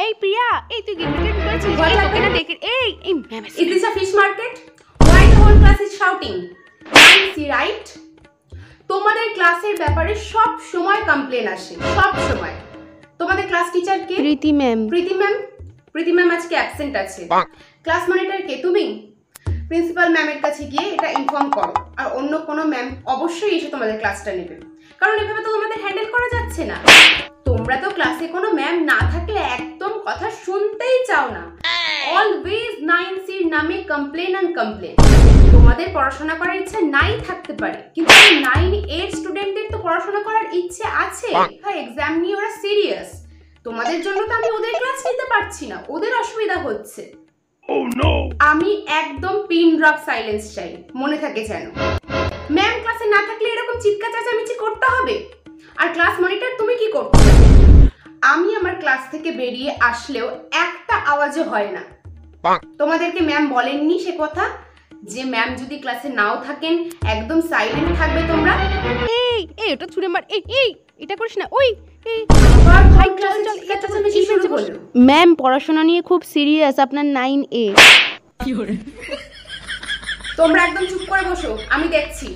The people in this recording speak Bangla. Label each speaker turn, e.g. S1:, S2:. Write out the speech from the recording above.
S1: এই প্রিয়া, এই তুই গেটটা কি করছিস? এই তোকে না দেখে এই ma'am
S2: Is this a fish market? Why the whole class is shouting? See, right? তোমাদের ক্লাসের ব্যাপারে সব সময় কমপ্লেন আসে, সব সময়। তোমাদের ক্লাস টিচার কে?
S1: প্রীতি ম্যাম।
S2: প্রীতি ম্যাম আজকে অ্যাবসেন্ট আছে। ক্লাস মনিটর কে? তুমি? প্রিন্সিপাল ম্যামের কাছে গিয়ে এটা ইনফর্ম করো, আর অন্য কোনো ম্যাম অবশ্যই এসে তোমাদের ক্লাসটা নেবে, কারণ এভাবে তো তোমাদের হ্যান্ডেল করা যাচ্ছে না। তোমরা তো ক্লাসে কোনো ম্যাম না থাকলে একদম কথা শুনতেই চাও না। অলওয়েজ 9C এর নামে কমপ্লেন অ্যান্ড কমপ্লেন। তোমাদের পড়াশোনা করার ইচ্ছা নাই থাকতে পারে, কিন্তু 9A এর স্টুডেন্টদের তো পড়াশোনা করার ইচ্ছে আছে। হ্যাঁ, এক্সাম নিয়ে ওরা সিরিয়াস। তোমাদের জন্য তো আমি ওদের ক্লাস নিতে পারছি না, ওদের অসুবিধা হচ্ছে। আমি একদম পিন ড্রপ সাইলেন্স চাই, মনে থাকে যেন। ম্যাম ক্লাসে না থাকলে এরকম চিৎকার চেঁচামেচি করতে হবে? আর ক্লাস মনিটর তুমি কি করছো? আমি আমার ক্লাস থেকে বেরিয়ে আসলেও একটা আওয়াজও হয় না। তোমাদেরকে ম্যাম বলেননি সে কথা, যে ম্যাম যদি ক্লাসে নাও থাকেন একদম সাইলেন্ট থাকবে তোমরা?
S1: এই ওটা ছুঁড়ে মার। এই এটা করিস না। ওই
S2: আবার ভাই ক্লাসে চিৎকার চেঁচামেচি শুরু করলো।
S1: ম্যাম পড়াশোনা নিয়ে খুব সিরিয়াস, আপনার 9A।
S2: তোমরা একদম চুপ করে বসো, আমি দেখছি।